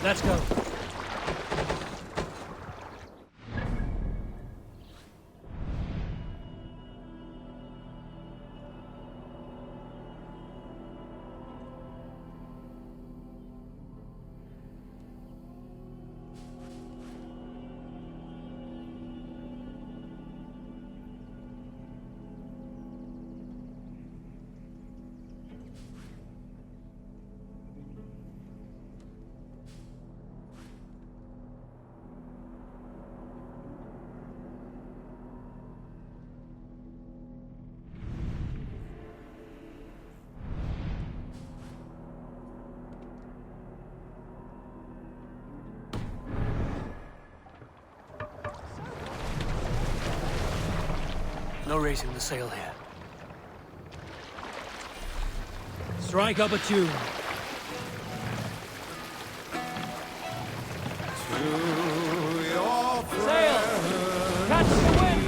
Let's go. No raising the sail here. Strike up a tune. Sail! Catch the wind!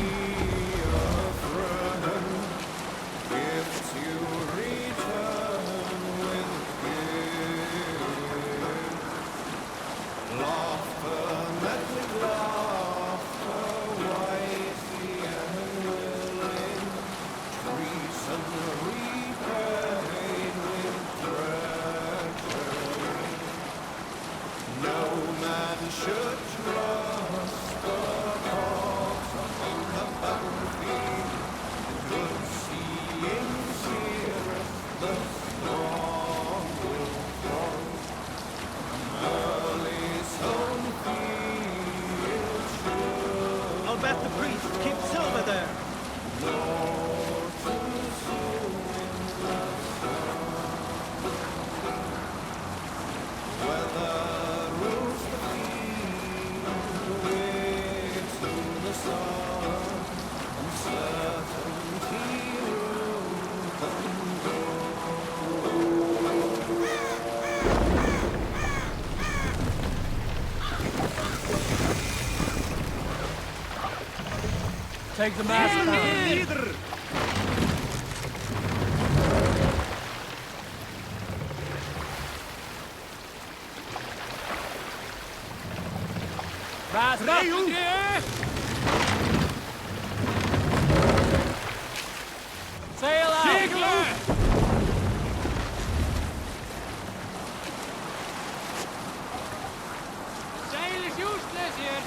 I'll bet the priest keeps silver there. Take the mast down. Mast up! Sail out! Sail is useless here!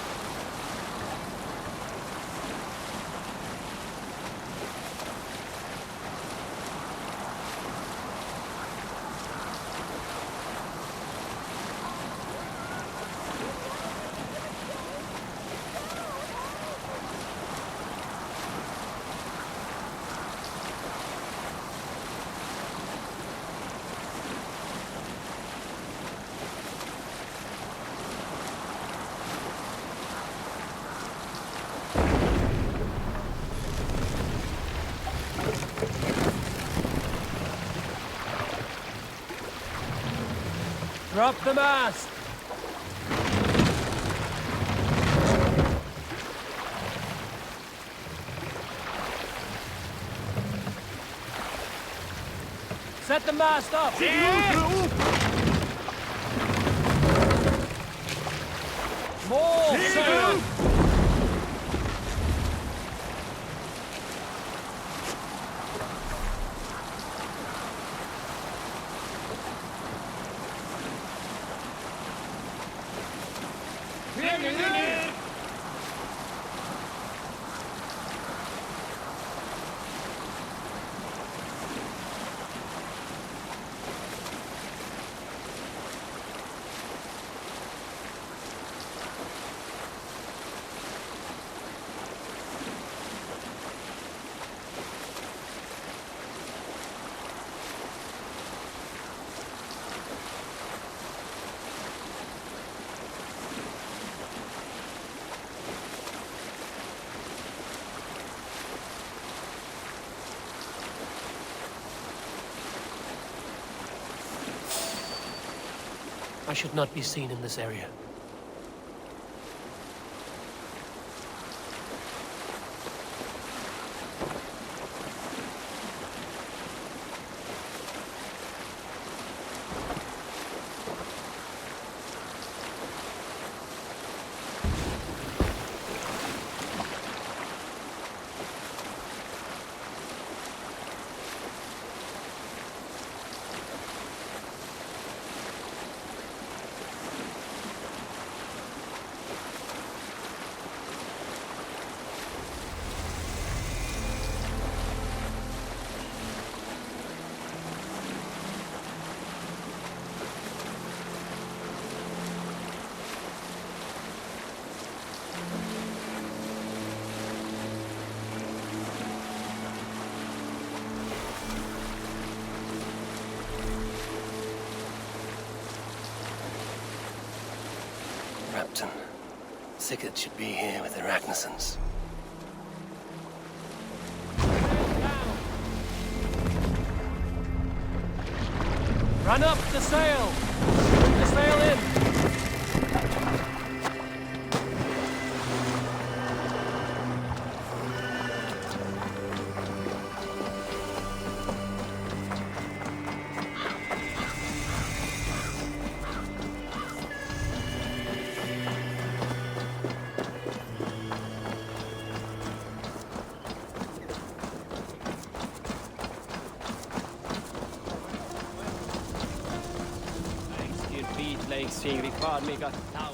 Drop the mast! Set the mast up! More sail! I should not be seen in this area. Captain. Sigurd should be here with the Ragnarsons. Run up the sail! Bring the sail in! Sigrid kvar mig att ta.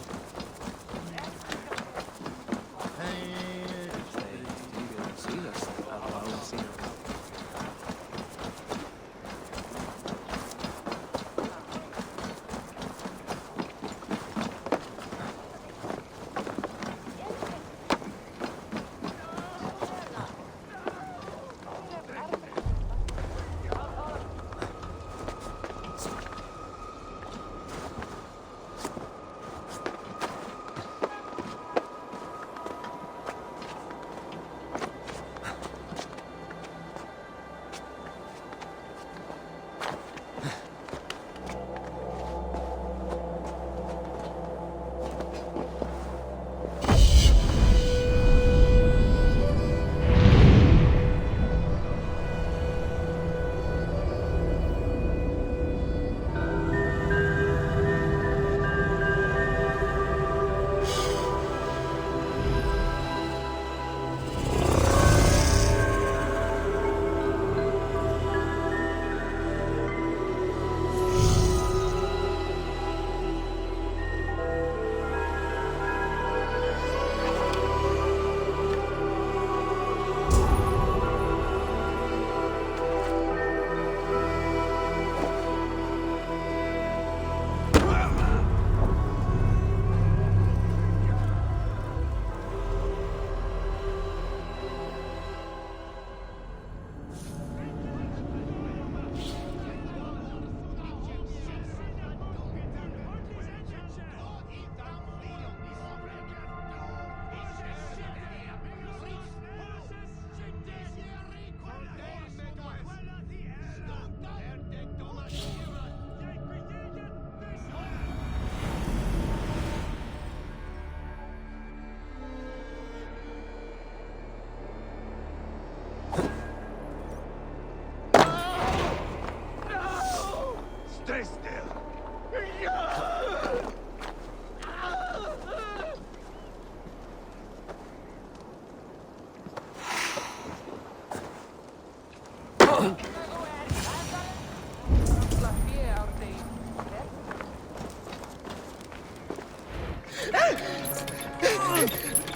Stay still!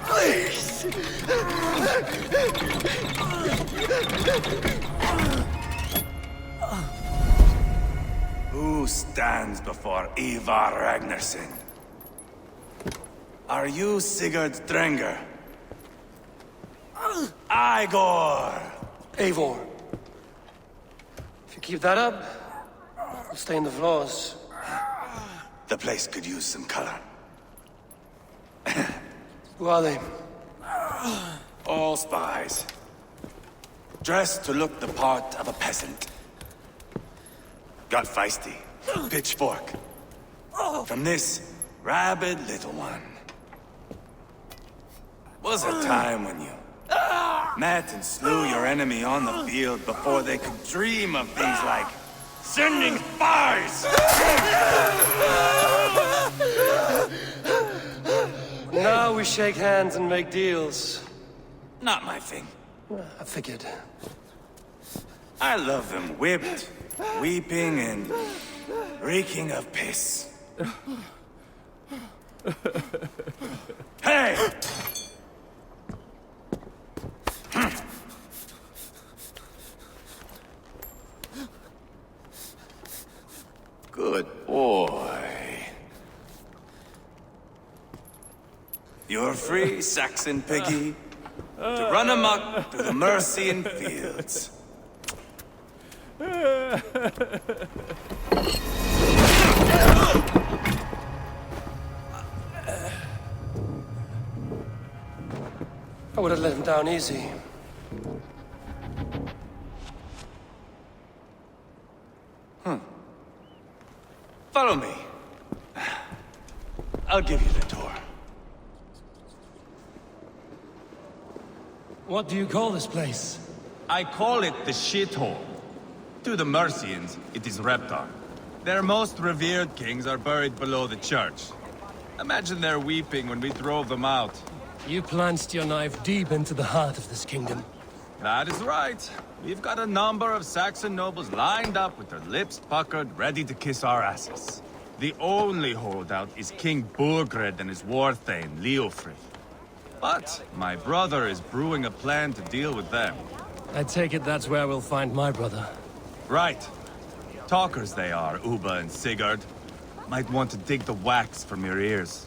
Please! Who stands before Ivar Ragnarsson? Are you Sigurd Drenger? Igor! Eivor. If you keep that up, we'll stay in the floors. The place could use some color. Who are they? All spies. Dressed to look the part of a peasant. Got feisty. Pitchfork. From this rabid little one. Was a time when you met and slew your enemy on the field before they could dream of things like sending spies! Now we shake hands and make deals. Not my thing. I figured. I love them whipped, weeping, and reeking of piss. Hey! Good boy. You're free, Saxon piggy, to run amok through the Mercian fields. I would have let him down easy. Follow me. I'll give you the tour. What do you call this place? I call it the shithole. To the Mercians, it is Reptar. Their most revered kings are buried below the church. Imagine their weeping when we drove them out. You plunged your knife deep into the heart of this kingdom. That is right. We've got a number of Saxon nobles lined up with their lips puckered, ready to kiss our asses. The only holdout is King Burgred and his war thane, Leofrith. But my brother is brewing a plan to deal with them. I take it that's where we'll find my brother. Right. Talkers they are, Uba and Sigurd. Might want to dig the wax from your ears.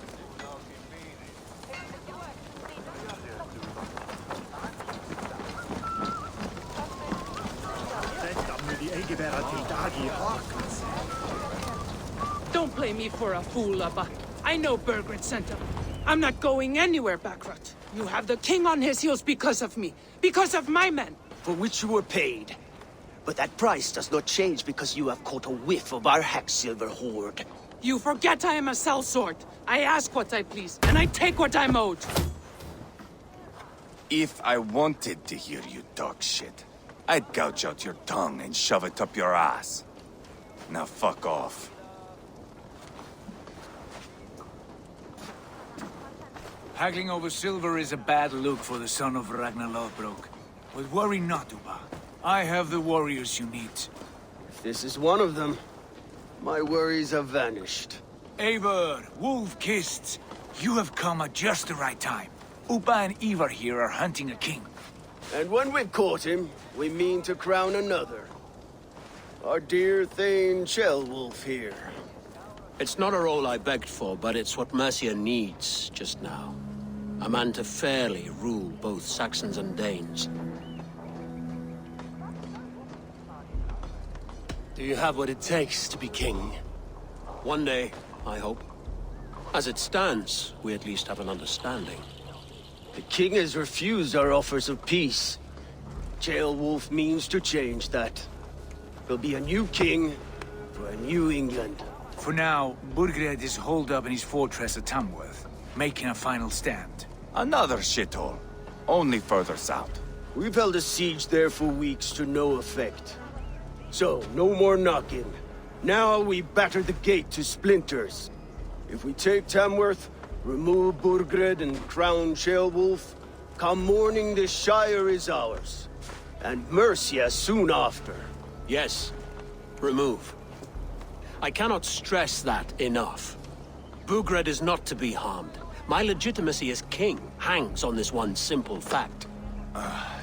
Don't play me for a fool, Abba. I know Burgred sent him. I'm not going anywhere, Backrot. You have the king on his heels because of me. Because of my men. For which you were paid. But that price does not change because you have caught a whiff of our Hacksilver hoard. You forget I am a sellsword. I ask what I please, and I take what I'm owed. If I wanted to hear you talk shit, I'd gouge out your tongue and shove it up your ass. Now fuck off. Haggling over silver is a bad look for the son of Ragnar Lothbrok. But worry not, Uba. I have the warriors you need. If this is one of them, my worries have vanished. Eivor, Wolf-Kissed, you have come at just the right time. Uba and Ivar here are hunting a king. And when we've caught him, we mean to crown another. Our dear Thane Ceolwulf here. It's not a role I begged for, but it's what Mercia needs just now. A man to fairly rule both Saxons and Danes. Do you have what it takes to be king? One day, I hope. As it stands, we at least have an understanding. The king has refused our offers of peace. Ceolwulf means to change that. There'll be a new king for a new England. For now, Burgred is holed up in his fortress at Tamworth, making a final stand. Another shithole. Only further south. We've held a siege there for weeks to no effect. So, no more knocking. Now we batter the gate to splinters. If we take Tamworth, remove Burgred and crown Ceolwulf, come morning the Shire is ours. And Mercia soon after. Yes, remove. I cannot stress that enough. Burgred is not to be harmed. My legitimacy as king hangs on this one simple fact.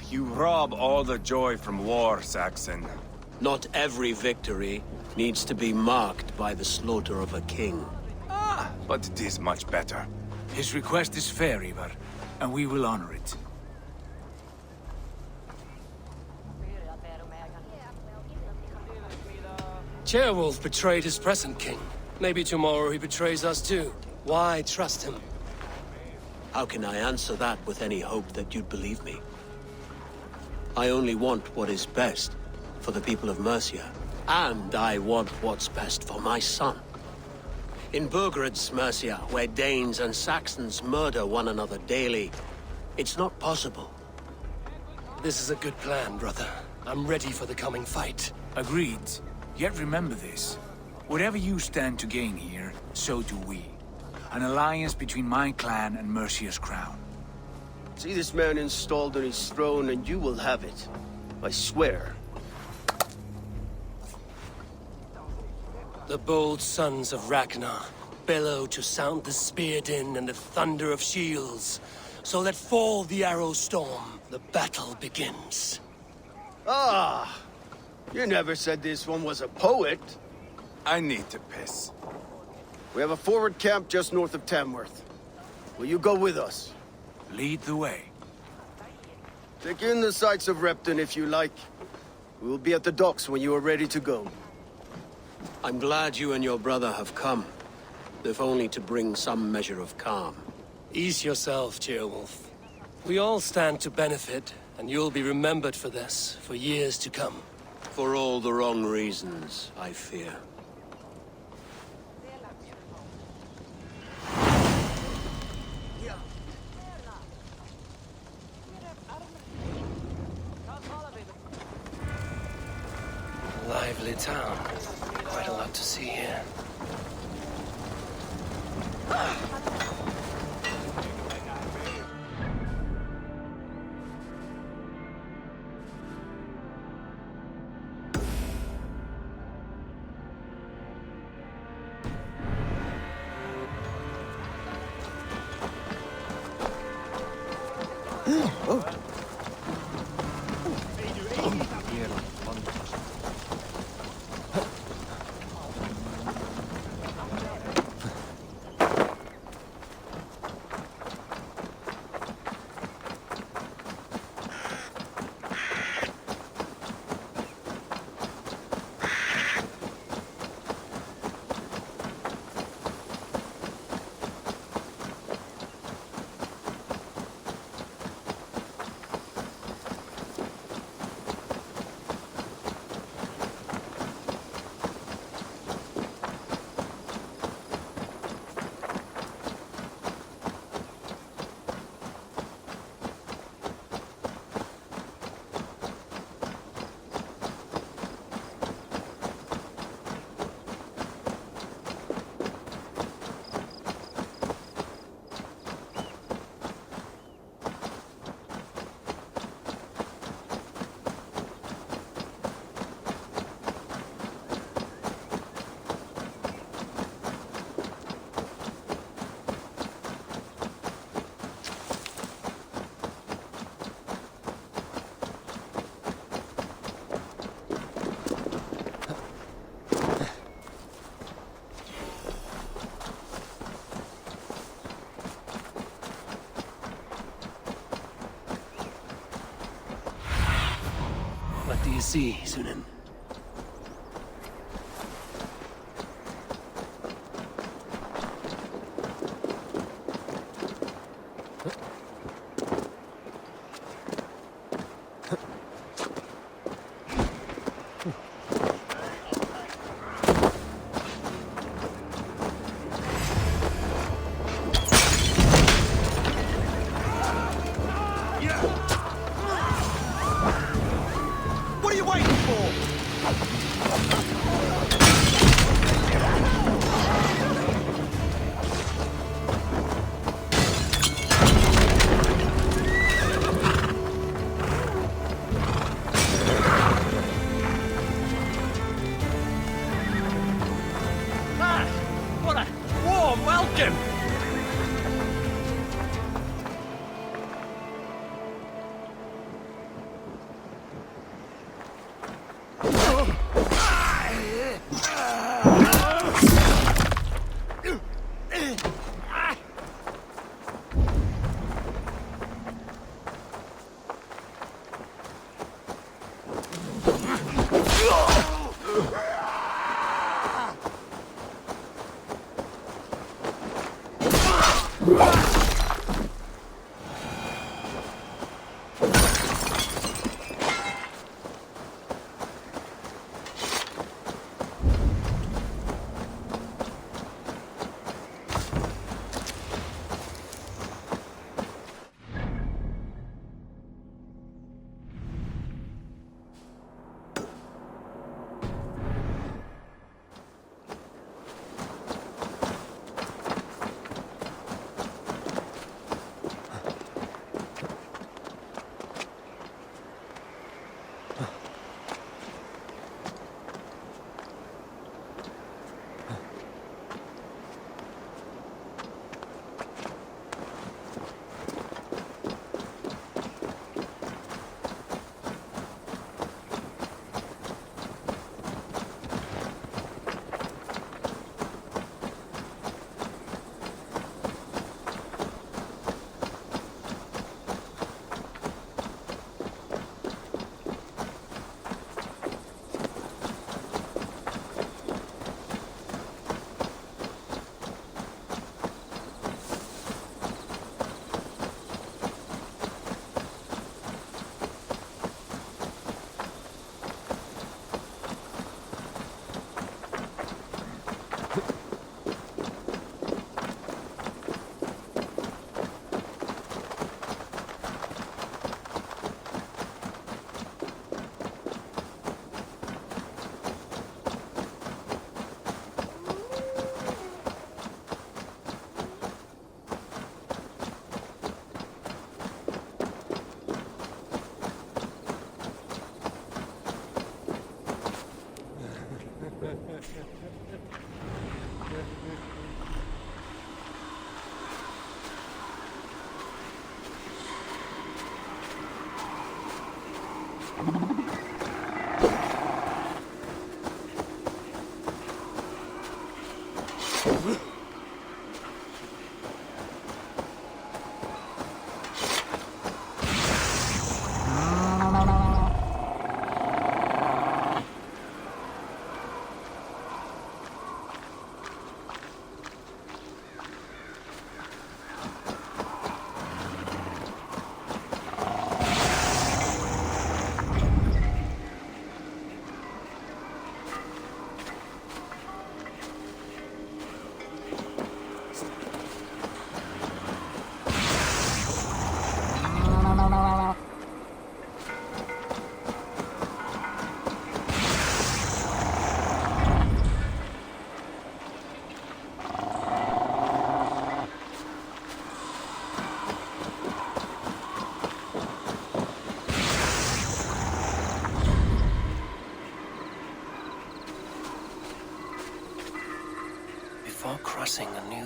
You rob all the joy from war, Saxon. Not every victory needs to be marked by the slaughter of a king. But it is much better. His request is fair, Ivar, and we will honor it. Ceolwulf betrayed his present king. Maybe tomorrow he betrays us too. Why trust him? How can I answer that with any hope that you'd believe me? I only want what is best for the people of Mercia. And I want what's best for my son. In Burgred's Mercia, where Danes and Saxons murder one another daily, it's not possible. This is a good plan, brother. I'm ready for the coming fight. Agreed. Yet remember this. Whatever you stand to gain here, so do we. An alliance between my clan and Mercia's crown. See this man installed on his throne and you will have it. I swear. The bold sons of Ragnar bellow to sound the spear din and the thunder of shields. So let fall the arrow storm. The battle begins. Ah! You never said this one was a poet. I need to piss. We have a forward camp just north of Tamworth. Will you go with us? Lead the way. Take in the sights of Repton if you like. We will be at the docks when you are ready to go. I'm glad you and your brother have come, if only to bring some measure of calm. Ease yourself, Ceolwulf. We all stand to benefit, and you'll be remembered for this, for years to come. For all the wrong reasons, I fear. Lively town. Quite a lot to see here. What do you see, Sunan? What are you waiting for?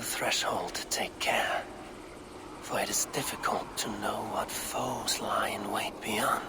threshold to take care. For it is difficult to know what foes lie in wait beyond.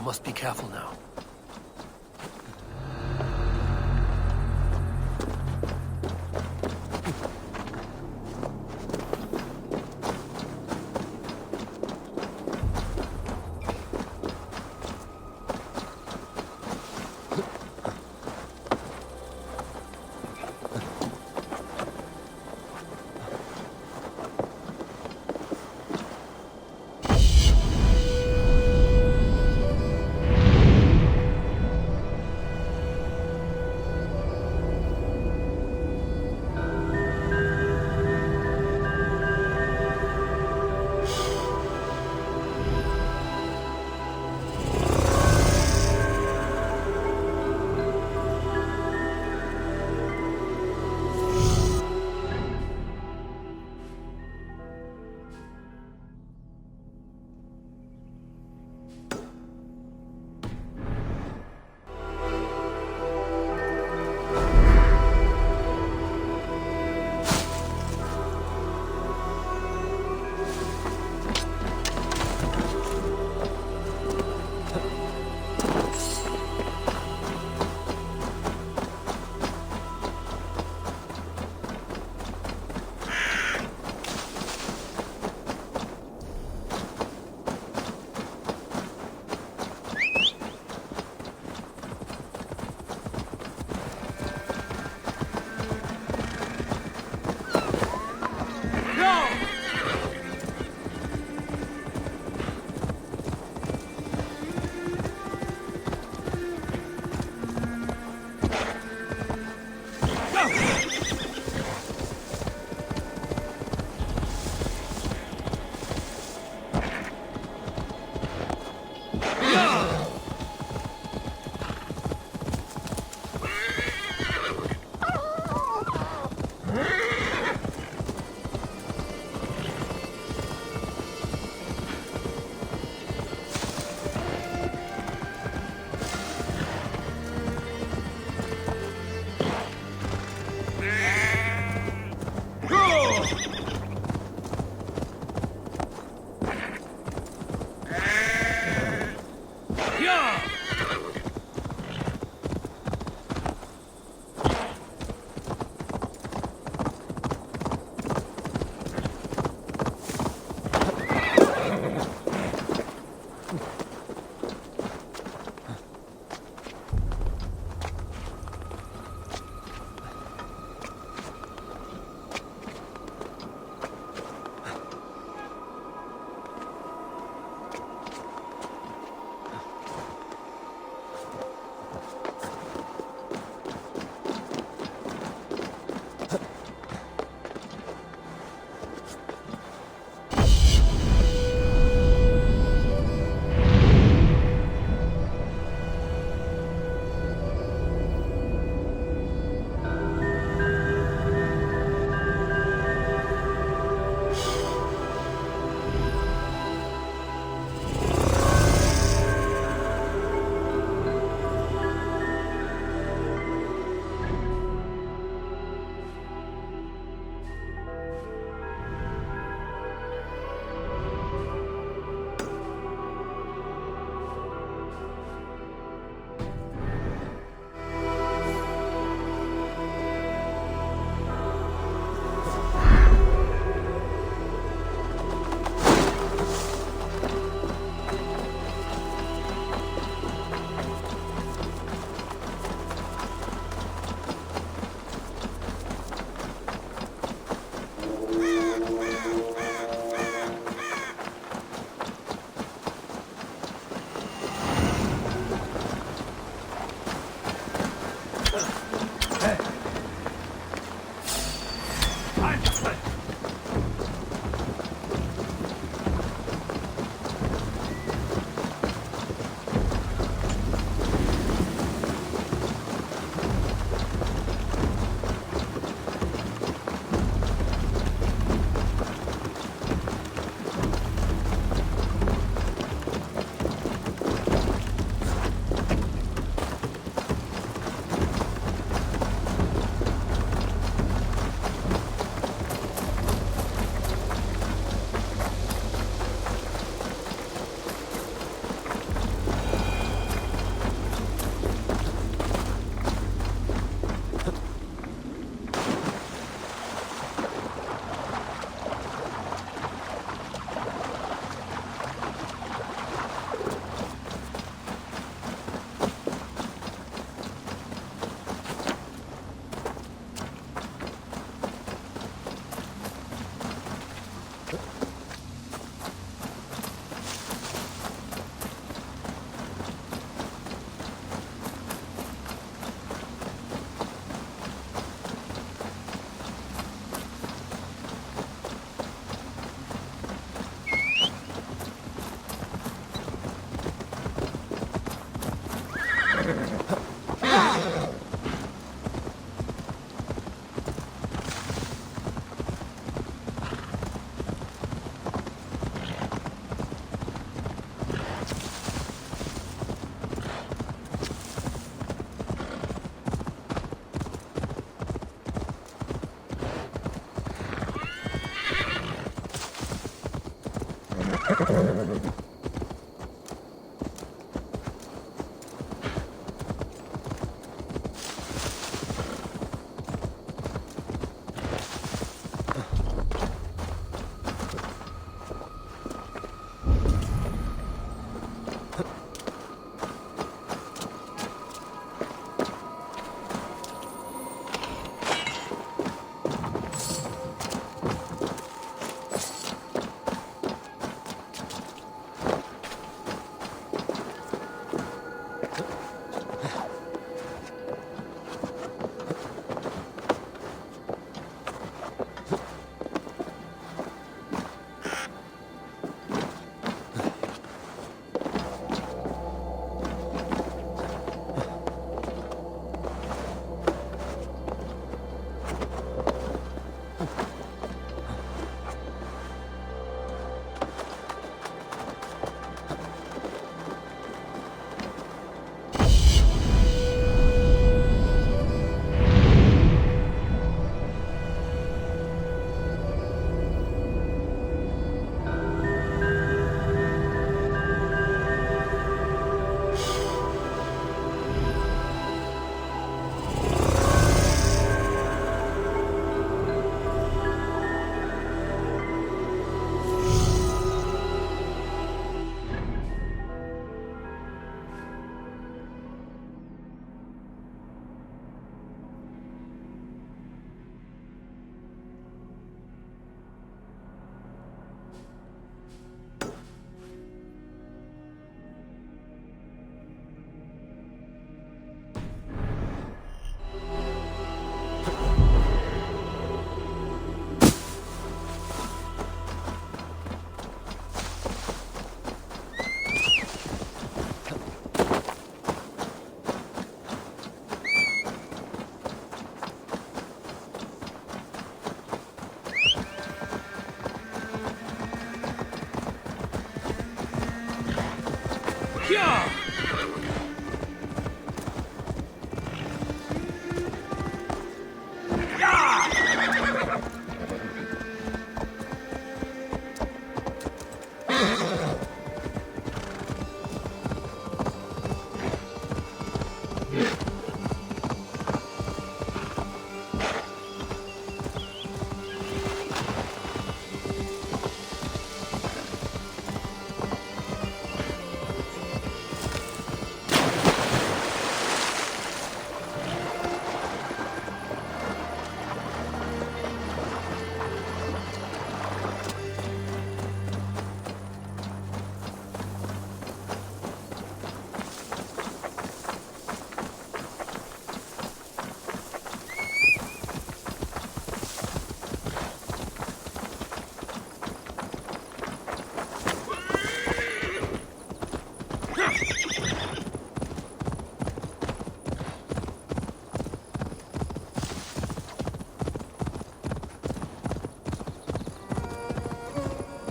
Must be careful now.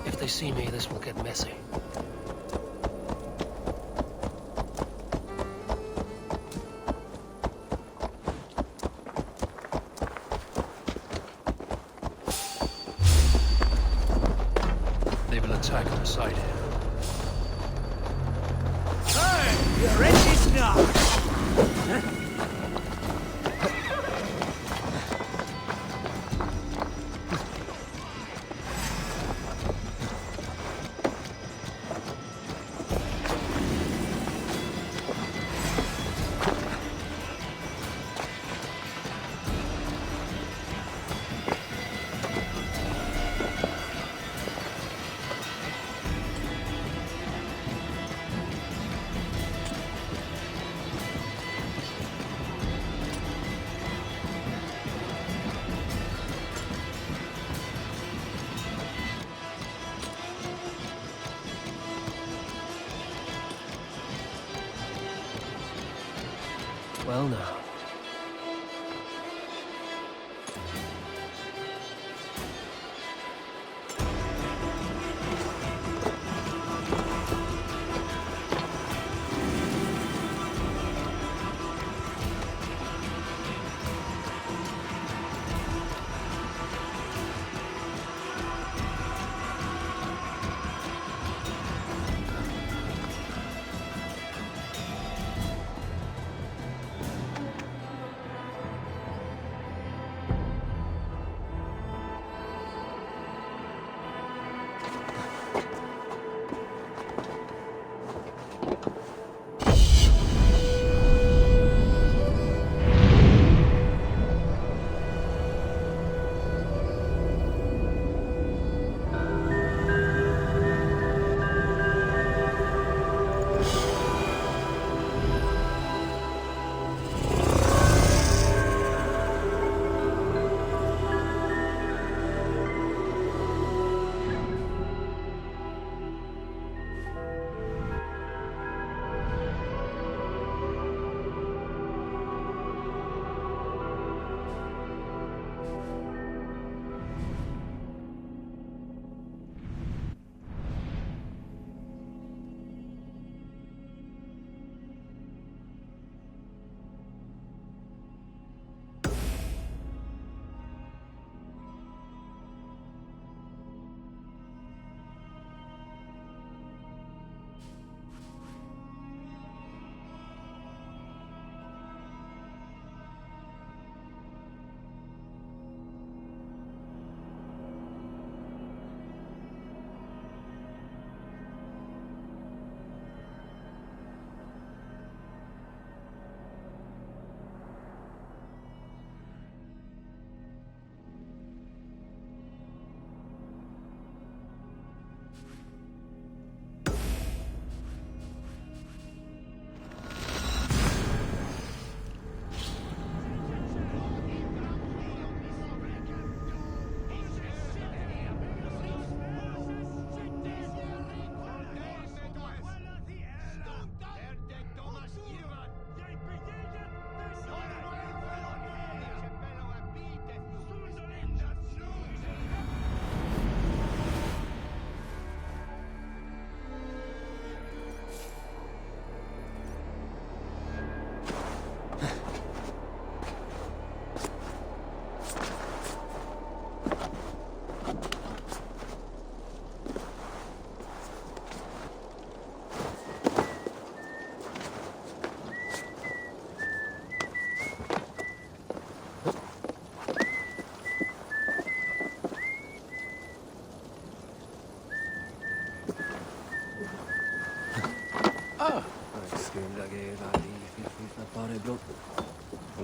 If they see me, this will get messy. They will attack our side here. Hey, you're ready now. Well now.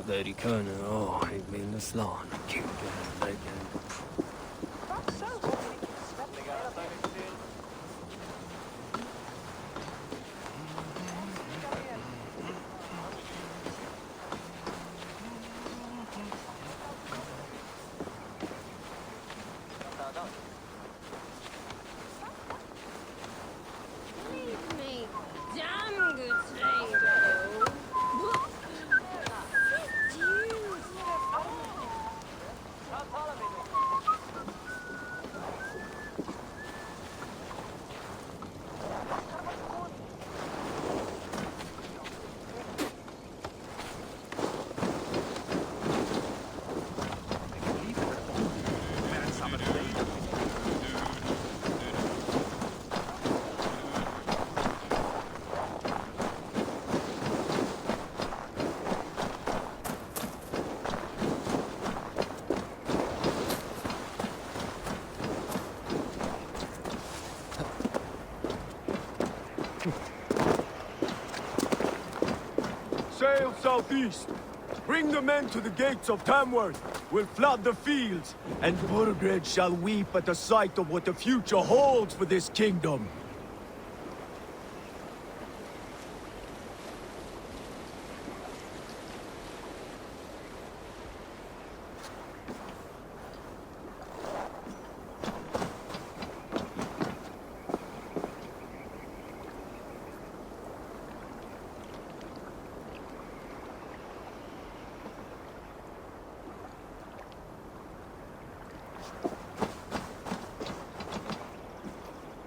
Där i Köln, jag vill slan. Sail southeast. Bring the men to the gates of Tamworth. We'll flood the fields, and Burgred shall weep at the sight of what the future holds for this kingdom.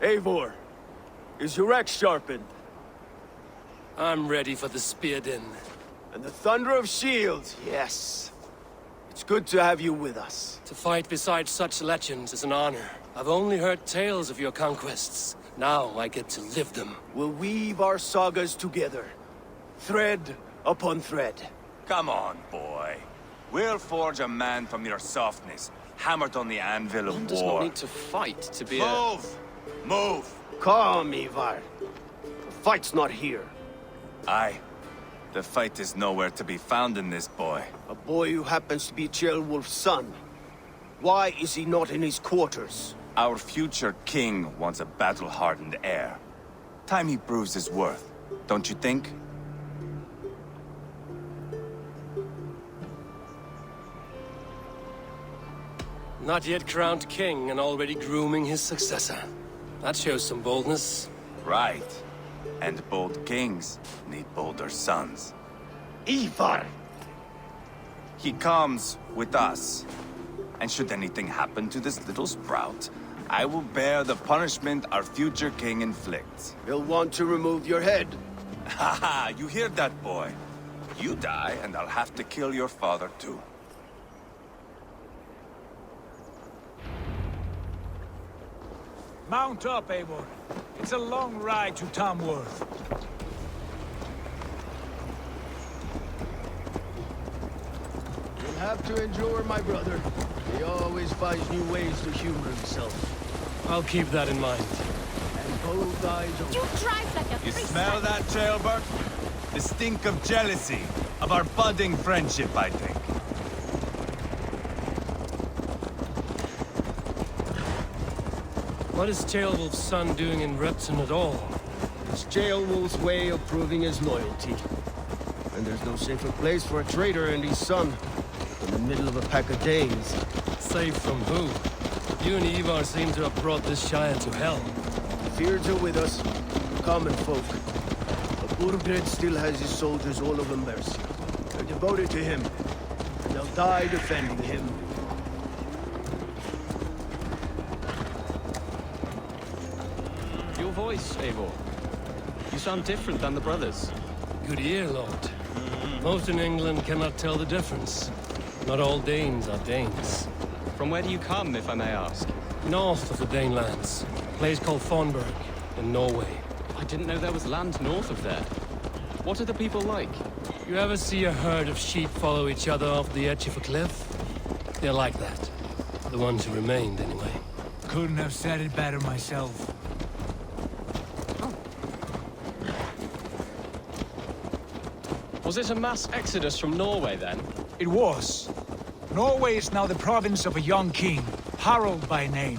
Eivor, is your axe sharpened? I'm ready for the spear din. And the thunder of shields, yes. It's good to have you with us. To fight beside such legends is an honor. I've only heard tales of your conquests. Now I get to live them. We'll weave our sagas together, thread upon thread. Come on, boy. We'll forge a man from your softness, hammered on the anvil of One war. does not need to fight to be Move! Move! Calm, Ivar. The fight's not here. Aye. The fight is nowhere to be found in this boy. A boy who happens to be Ceolwulf's son. Why is he not in his quarters? Our future king wants a battle-hardened heir. Time he proves his worth, don't you think? Not yet crowned king and already grooming his successor. That shows some boldness. Right. And bold kings need bolder sons. Ivar! He comes with us. And should anything happen to this little sprout, I will bear the punishment our future king inflicts. He'll want to remove your head. Haha, you hear that, boy? You die, and I'll have to kill your father, too. Mount up, Eivor. It's a long ride to Tamworth. You'll have to endure, my brother. He always finds new ways to humor himself. I'll keep that in mind. And both eyes open. You drive like a You priest. smell that, Ceolbert? The stink of jealousy, of our budding friendship, I think. What is Ceolwulf's son doing in Repton at all? It's Ceolwulf's way of proving his loyalty. And there's no safer place for a traitor and his son in the middle of a pack of Danes. Safe from who? You and Ivar seem to have brought this Shire to hell. The Feards are with us, common folk. But Burgred still has his soldiers all over Mercia. They're devoted to him, and they'll die defending him. Your voice, Eivor. You sound different than the brothers. Good ear, Lord. Most in England cannot tell the difference. Not all Danes are Danes. From where do you come, if I may ask? North of the Danelands, a place called Thornburg, in Norway. I didn't know there was land north of there. What are the people like? You ever see a herd of sheep follow each other off the edge of a cliff? They're like that. The ones who remained, anyway. Couldn't have said it better myself. Was it a mass exodus from Norway, then? It was. Norway is now the province of a young king, Harald by name.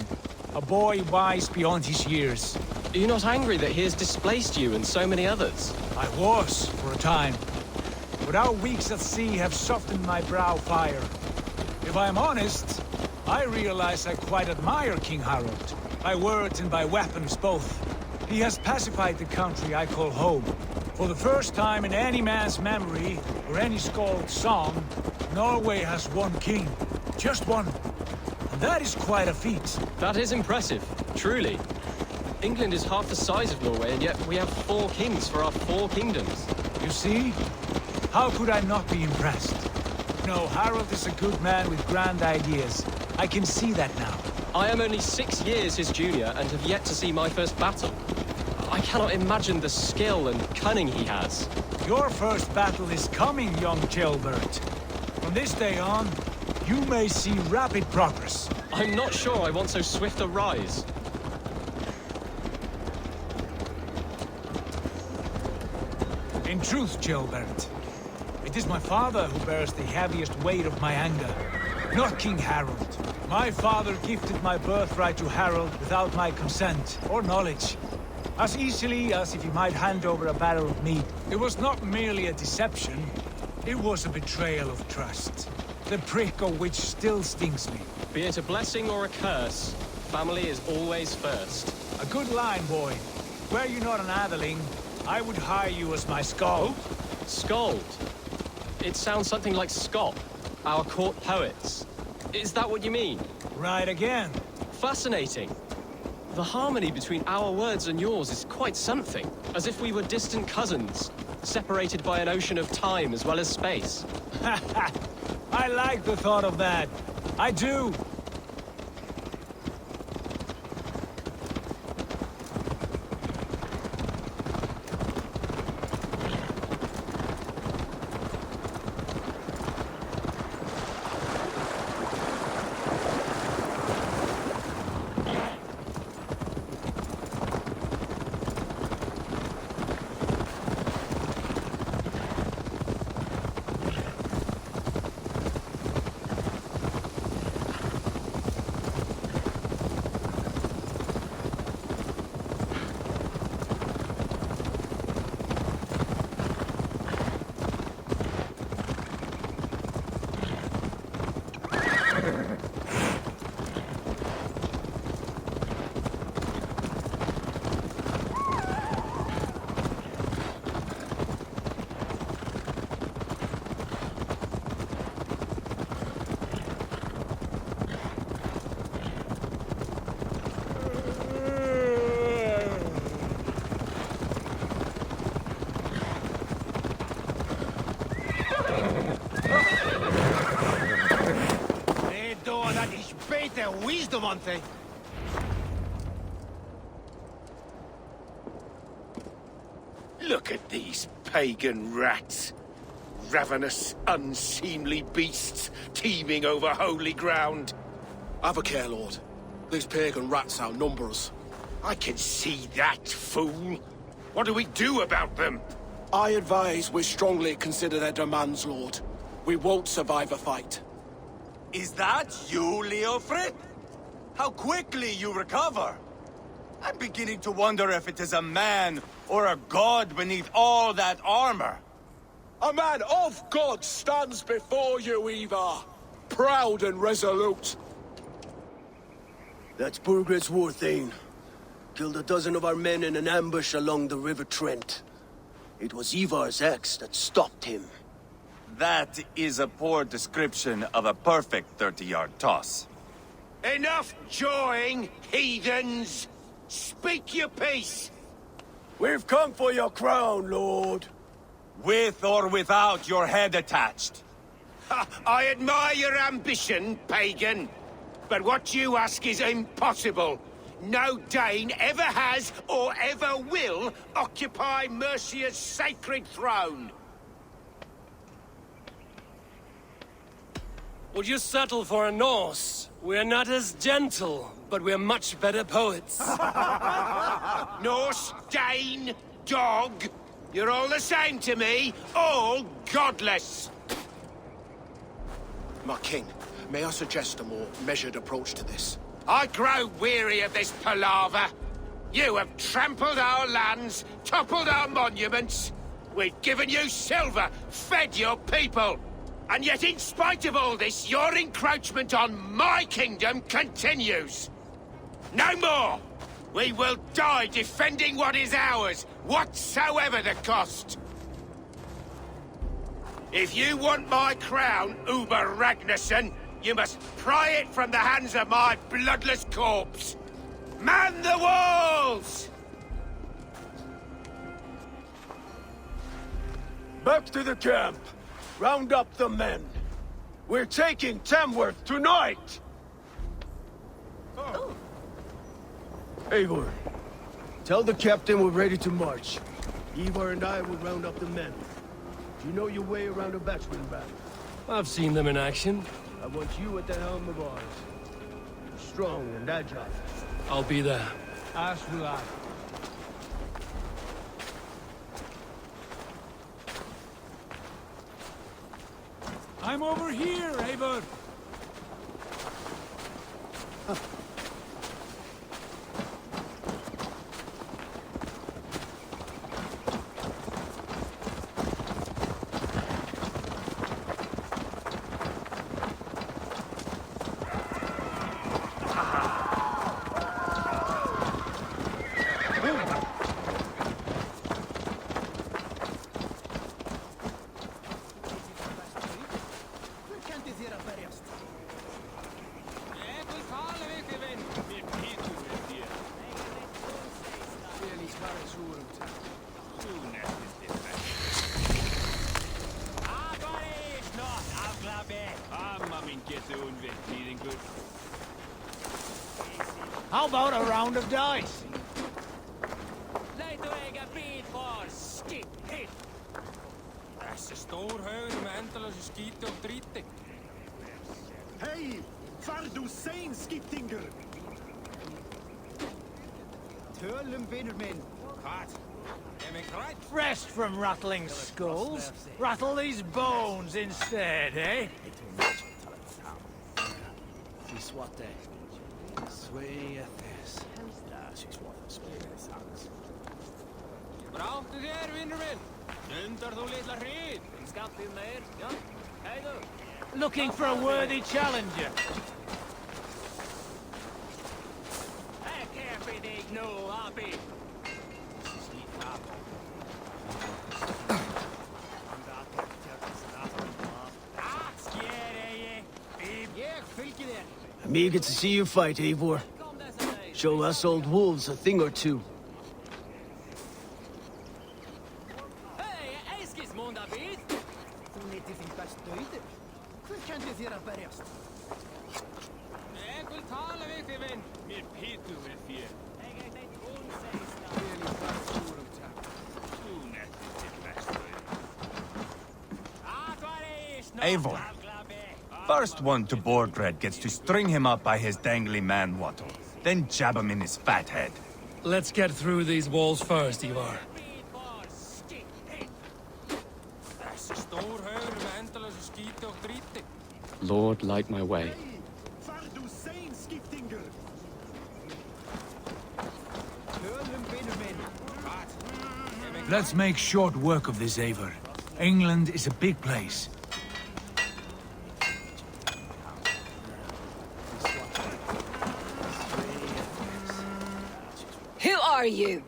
A boy wise beyond his years. Are you not angry that he has displaced you and so many others? I was, for a time. But our weeks at sea have softened my brow fire. If I am honest, I realize I quite admire King Harald. By words and by weapons both. He has pacified the country I call home. For the first time in any man's memory, or any skald's song, Norway has one king. Just one. And that is quite a feat. That is impressive, truly. England is half the size of Norway, and yet we have 4 kings for our 4 kingdoms. You see? How could I not be impressed? No, Harald is a good man with grand ideas. I can see that now. I am only 6 years his junior and have yet to see my first battle. I cannot imagine the skill and cunning he has. Your first battle is coming, young Gilbert. From this day on, you may see rapid progress. I'm not sure I want so swift a rise. In truth, Gilbert, it is my father who bears the heaviest weight of my anger, not King Harald. My father gifted my birthright to Harald without my consent or knowledge. As easily as if he might hand over a barrel of meat. It was not merely a deception, it was a betrayal of trust. The prick of which still stings me. Be it a blessing or a curse, family is always first. A good line, boy. Were you not an atheling, I would hire you as my skald. Skald? It sounds something like Scott, our court poets. Is that what you mean? Right again. Fascinating. The harmony between our words and yours is quite something. As if we were distant cousins, separated by an ocean of time as well as space. I like the thought of that. I do. Wisdom on thing. Look at these pagan rats. Ravenous, unseemly beasts teeming over holy ground. Have a care, Lord. These pagan rats outnumber us. I can see that, fool. What do we do about them? I advise we strongly consider their demands, Lord. We won't survive a fight. Is that you, Leofrid? How quickly you recover! I'm beginning to wonder if it is a man or a god beneath all that armor. A man of God stands before you, Eva. Proud and resolute. That's Burgred's Warthane. Killed a dozen of our men in an ambush along the River Trent. It was Ivar's axe that stopped him. That is a poor description of a perfect 30-yard toss. Enough jawing, heathens! Speak your peace! We've come for your crown, Lord. With or without your head attached. Ha, I admire your ambition, pagan. But what you ask is impossible. No Dane ever has or ever will occupy Mercia's sacred throne. Would you settle for a Norse? We're not as gentle, but we're much better poets. Norse, Dane, dog. You're all the same to me, all godless! My king, may I suggest a more measured approach to this? I grow weary of this palaver. You have trampled our lands, toppled our monuments. We've given you silver, fed your people. And yet in spite of all this, your encroachment on my kingdom continues. No more! We will die defending what is ours, whatsoever the cost. If you want my crown, Uber Ragnarsson, you must pry it from the hands of my bloodless corpse. Man the walls! Back to the camp! Round up the men! We're taking Tamworth tonight! Oh. Eivor, tell the captain we're ready to march. Ivar and I will round up the men. Do you know your way around a batsman battle? I've seen them in action. I want you at the helm of ours. Strong and agile. I'll be there. As will I. I'm over here, Eivor! How about a round of dice? Hey, far du sein, skiptinger! Tölum vinnermen. Rest from rattling skulls. Rattle these bones instead, eh? Looking for a worthy challenger. I'm eager to see you fight, Eivor. Show us old wolves a thing or two. Eivor. First one to Borgred gets to string him up by his dangly man-wattle, then jab him in his fat head. Let's get through these walls first, Ivar. Lord, light my way. Far du sein, skiptinger! Let's make short work of this, Eivor. England is a big place. Who are you?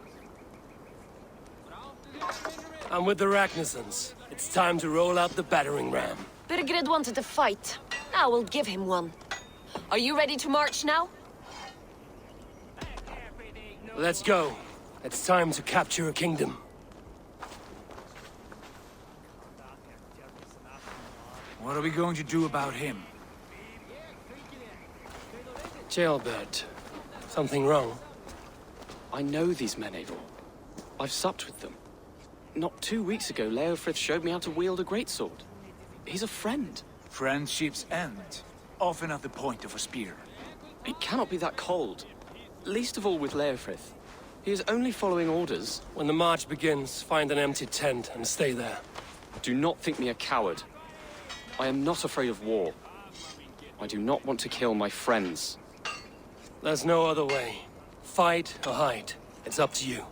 I'm with the Ragnarssons. It's time to roll out the battering ram. Birgred wanted to fight. Now we'll give him one. Are you ready to march now? Let's go. It's time to capture a kingdom. What are we going to do about him? Jailbird. Something wrong? I know these men, Eivor. I've supped with them. Not 2 weeks ago, Leofrith showed me how to wield a greatsword. He's a friend. Friendships end, often at the point of a spear. It cannot be that cold. Least of all with Leofrith. He is only following orders. When the march begins, find an empty tent and stay there. Do not think me a coward. I am not afraid of war. I do not want to kill my friends. There's no other way. Fight or hide. It's up to you.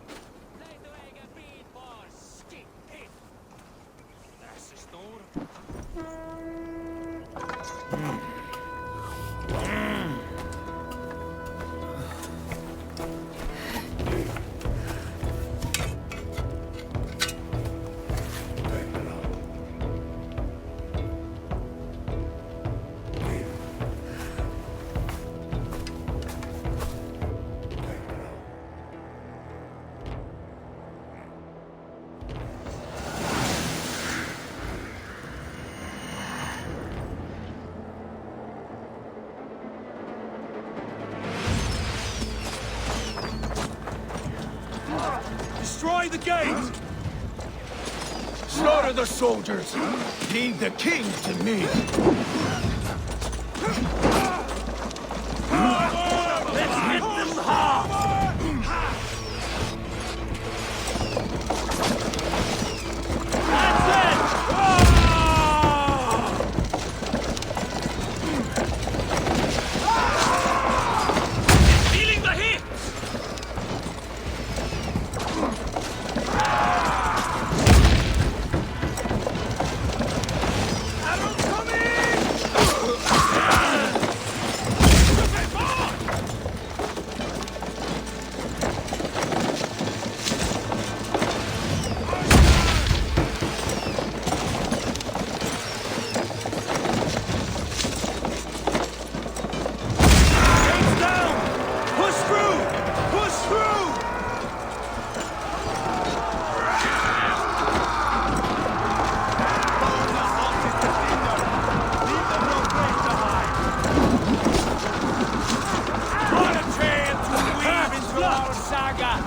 Destroy the gate! Slaughter the soldiers! Leave the king to me! Let's hit them hard!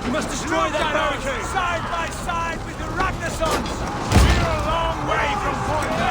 We must destroy that barricade! Side by side with the Ragnarsons! We're a long way from Point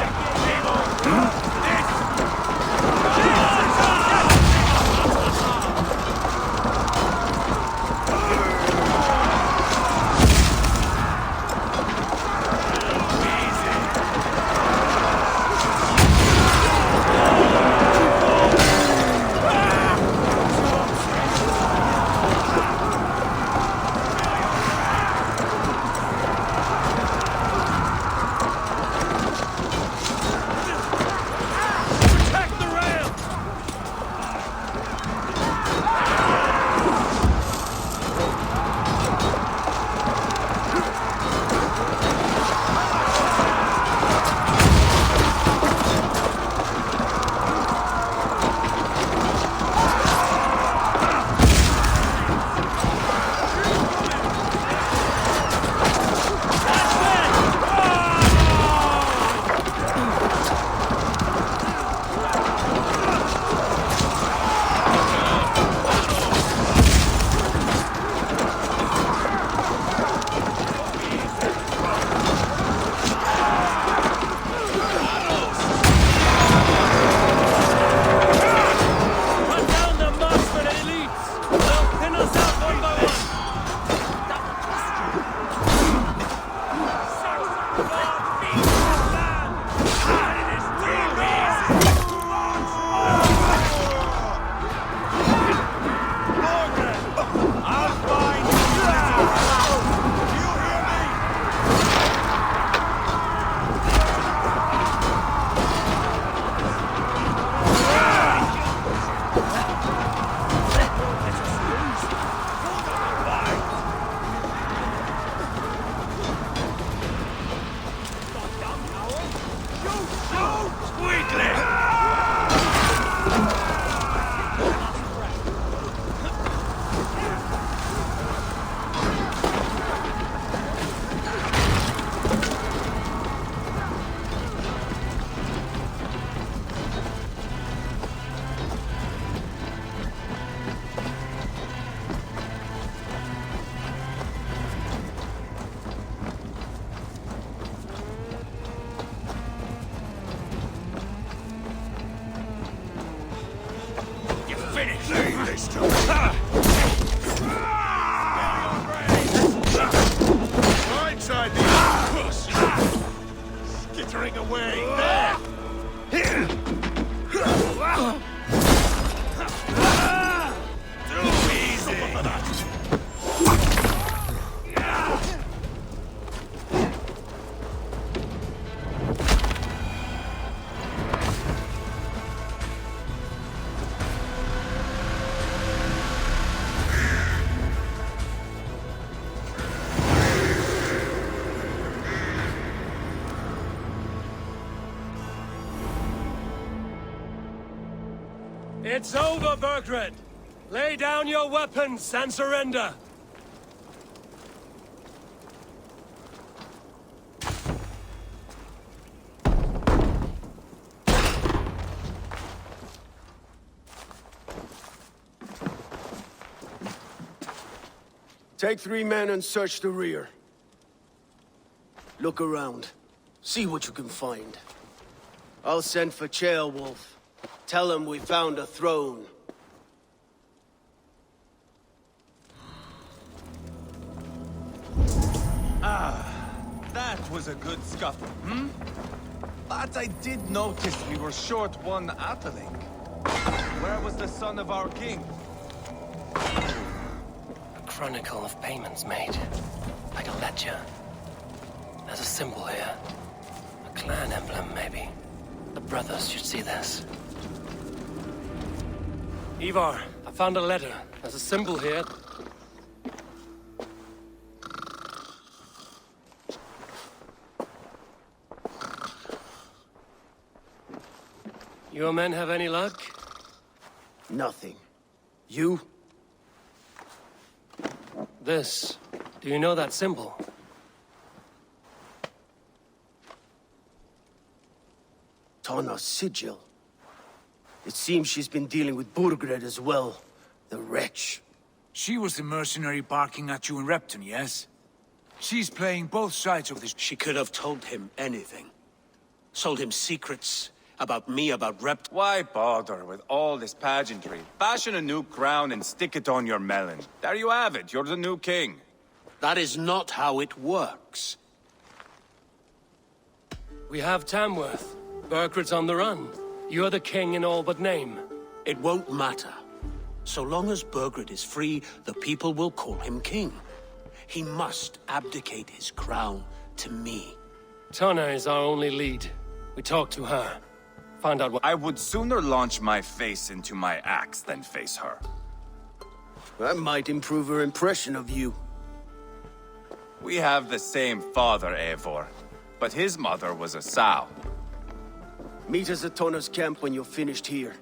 battering away there! Too easy! It's over, Burgred! Lay down your weapons and surrender! Take 3 men and search the rear. Look around. See what you can find. I'll send for Ceolwulf. Tell him we found a throne. That was a good scuffle, hmm? But I did notice we were short one atheling. Where was the son of our king? A chronicle of payments made. Like a ledger. There's a symbol here. A clan emblem, maybe. The brothers should see this. Ivar, I found a letter. There's a symbol here. Your men have any luck? Nothing. You? This. Do you know that symbol? Tana's sigil. It seems she's been dealing with Burgred as well. The wretch. She was the mercenary barking at you in Repton, yes? She's playing both sides of this. She could have told him anything. Sold him secrets about me, about Repton. Why bother with all this pageantry? Fashion a new crown and stick it on your melon. There you have it, you're the new king. That is not how it works. We have Tamworth. Burgred's on the run. You're the king in all but name. It won't matter. So long as Burgred is free, the people will call him king. He must abdicate his crown to me. Tana is our only lead. We talked to her. Find out what— I would sooner launch my face into my axe than face her. That might improve her impression of you. We have the same father, Eivor, but his mother was a sow. Meet us at Tana's camp when you're finished here.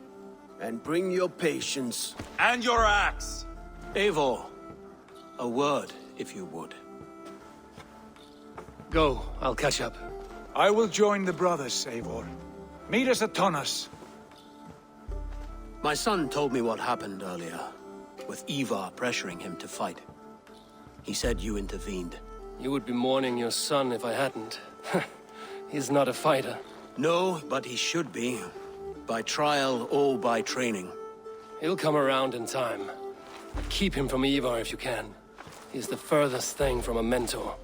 And bring your patience. And your axe! Eivor, a word, if you would. Go, I'll catch up. I will join the brothers, Eivor. Meet us at Tonnas. My son told me what happened earlier, with Ivar pressuring him to fight. He said you intervened. You would be mourning your son if I hadn't. He's not a fighter. No, but he should be. By trial or by training. He'll come around in time. Keep him from Ivar if you can. He's the furthest thing from a mentor.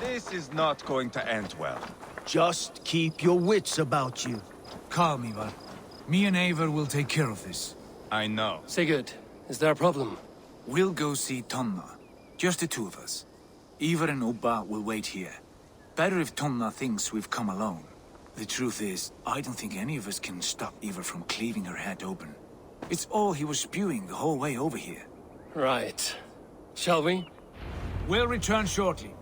This is not going to end well. Just keep your wits about you. Calm, Ivar. Me and Eivor will take care of this. I know. Sigurd, is there a problem? We'll go see Tonna. Just the two of us. Ivar and Ubba will wait here. Better if Tonna thinks we've come alone. The truth is, I don't think any of us can stop Ivar from cleaving her head open. It's all he was spewing the whole way over here. Right. Shall we? We'll return shortly.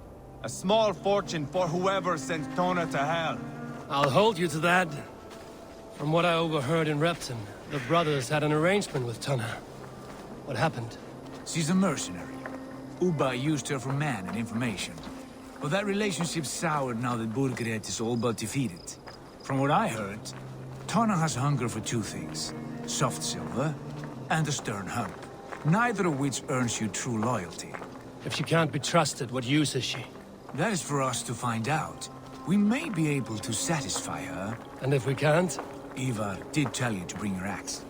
A small fortune for whoever sends Tona to hell. I'll hold you to that. From what I overheard in Repton, the brothers had an arrangement with Tunna. What happened? She's a mercenary. Ubba used her for man and information. But that relationship soured now that Burgred is all but defeated. From what I heard, Tonna has hunger for two things. Soft silver and a stern hump. Neither of which earns you true loyalty. If she can't be trusted, what use is she? That is for us to find out. We may be able to satisfy her. And if we can't? Ivar did tell you to bring your axe.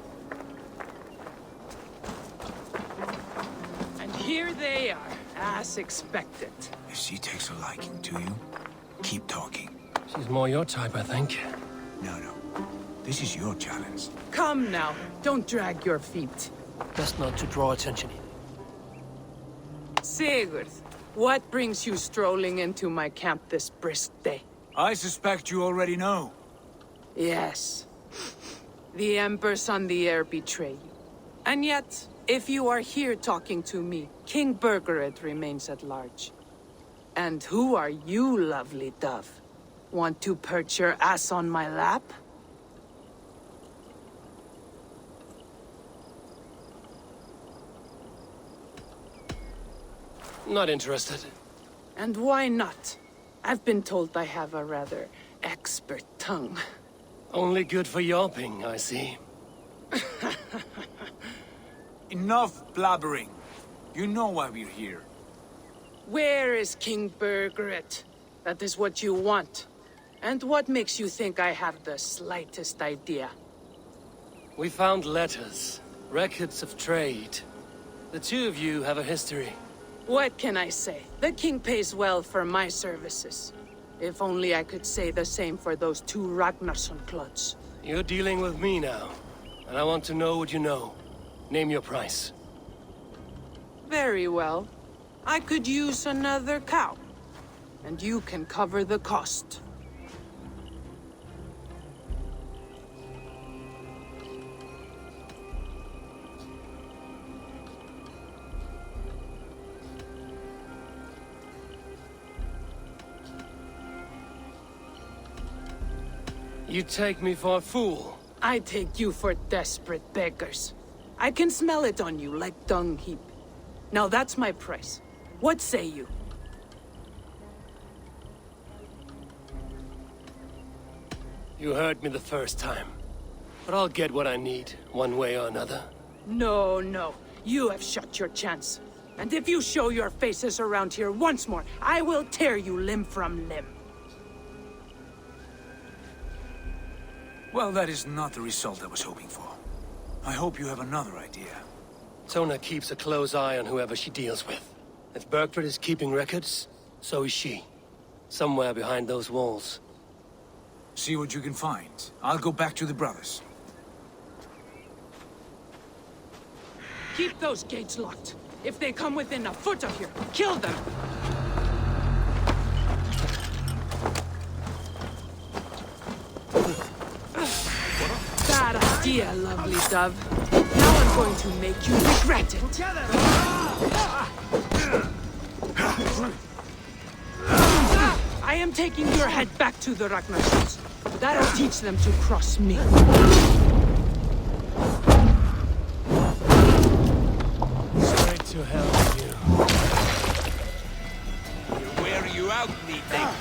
And here they are, as expected. If she takes a liking to you, keep talking. She's more your type, I think. No. This is your challenge. Come now, don't drag your feet. Best not to draw attention. Sigurd, what brings you strolling into my camp this brisk day? I suspect you already know. Yes. The Embers on the air betray you. And yet, if you are here talking to me, King Burgred remains at large. And who are you, lovely dove? Want to perch your ass on my lap? Not interested. And why not? I've been told I have a rather expert tongue. Only good for yelping, I see. Enough blabbering. You know why we're here. Where is King Burgred? That is what you want. And what makes you think I have the slightest idea? We found letters, records of trade. The two of you have a history. What can I say? The king pays well for my services. If only I could say the same for those two Ragnarsson clods. You're dealing with me now, and I want to know what you know. Name your price. Very well. I could use another cow. And you can cover the cost. You take me for a fool. I take you for desperate beggars. I can smell it on you like dung heap. Now that's my price. What say you? You heard me the first time. But I'll get what I need, one way or another. No. You have shot your chance. And if you show your faces around here once more, I will tear you limb from limb. Well, that is not the result I was hoping for. I hope you have another idea. Tona keeps a close eye on whoever she deals with. If Burgred is keeping records, so is she. Somewhere behind those walls. See what you can find. I'll go back to the brothers. Keep those gates locked. If they come within a foot of here, kill them! Bad idea, lovely dove. Now I'm going to make you regret it. I am taking your head back to the Ragnarssons. That'll teach them to cross me. Straight to hell with you. We'll wear you out, meathead.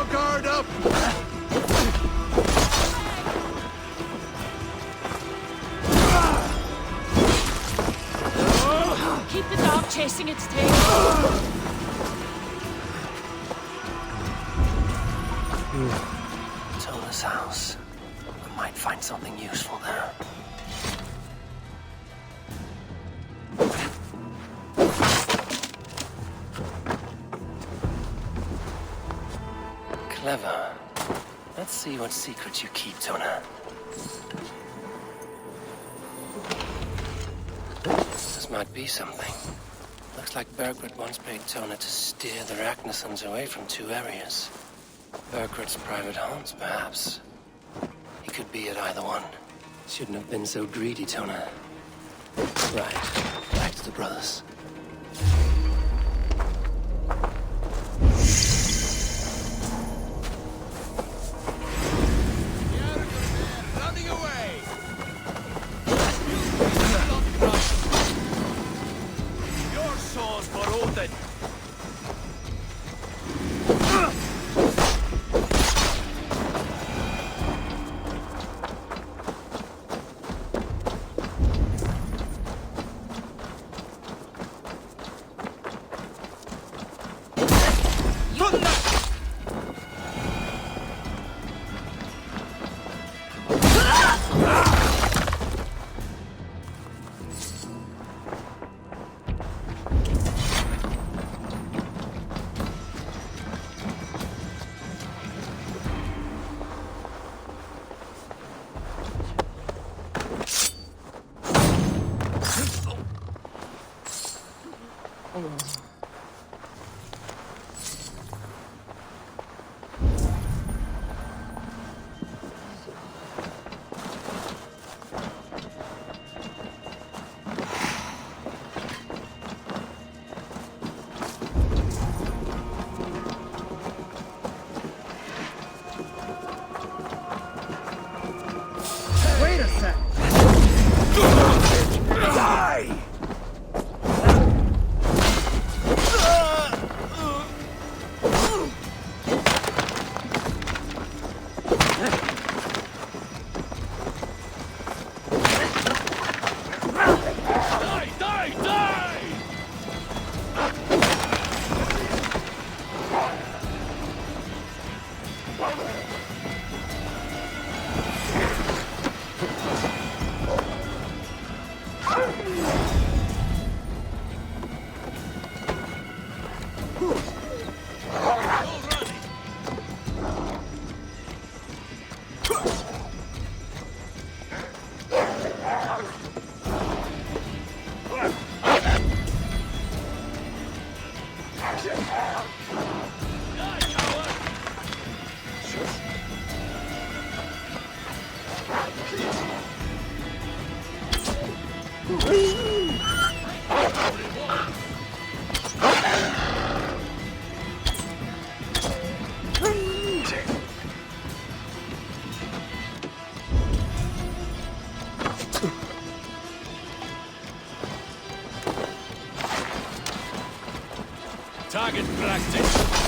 your guard up! Keep the dog chasing its tail. Tona's house. I might find something useful there. Clever. Let's see what secrets you keep, Tona. This might be something. Looks like Burgred once paid Tona to steer the Ragnarsons away from 2 areas. Burgred's private haunts, perhaps. He could be at either one. Shouldn't have been so greedy, Tona. Right, back to the brothers. Running away! Your soul's for Odin! Target practice.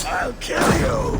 I'll kill you!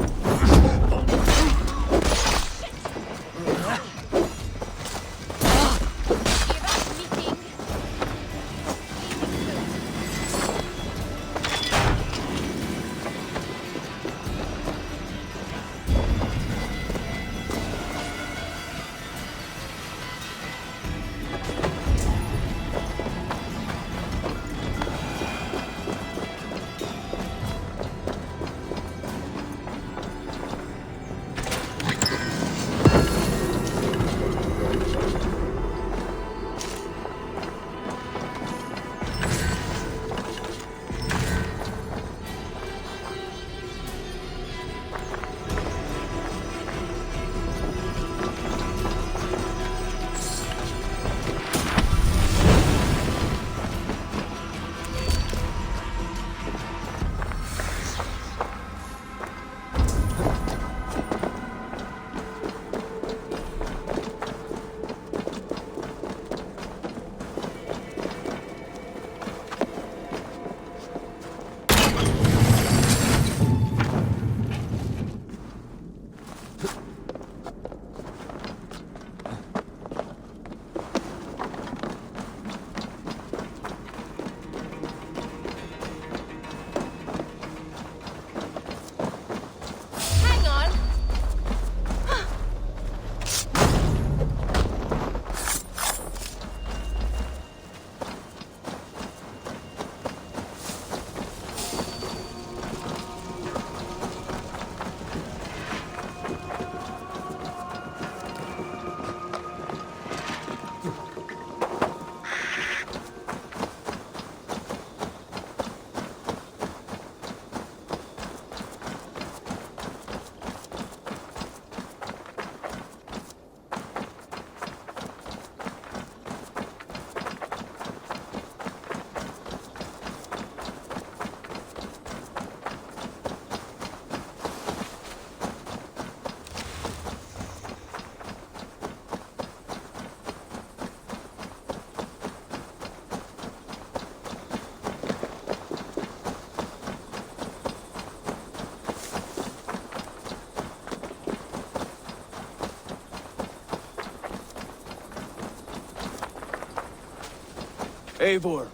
Eivor,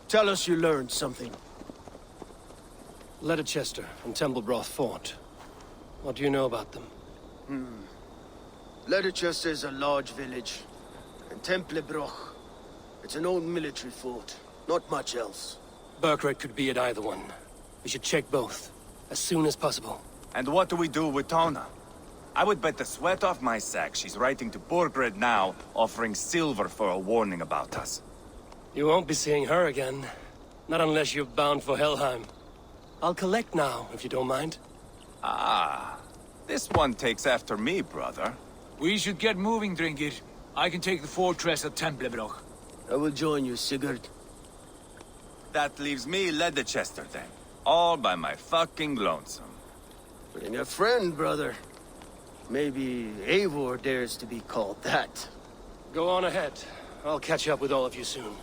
tell us you learned something. Leicester and Templebroth fought. What do you know about them? Leicester is a large village, and Templebroch, it's an old military fort. Not much else. Burkred could be at either one. We should check both, as soon as possible. And what do we do with Tona? I would bet the sweat off my sack she's writing to Borgred now, offering silver for a warning about us. You won't be seeing her again. Not unless you're bound for Helheim. I'll collect now, if you don't mind. Ah, this one takes after me, brother. We should get moving, Drinkir. I can take the fortress at Templebroch. I will join you, Sigurd. That leaves me Leicester then. All by my fucking lonesome. Bring a friend, brother. Maybe Eivor dares to be called that. Go on ahead. I'll catch up with all of you soon.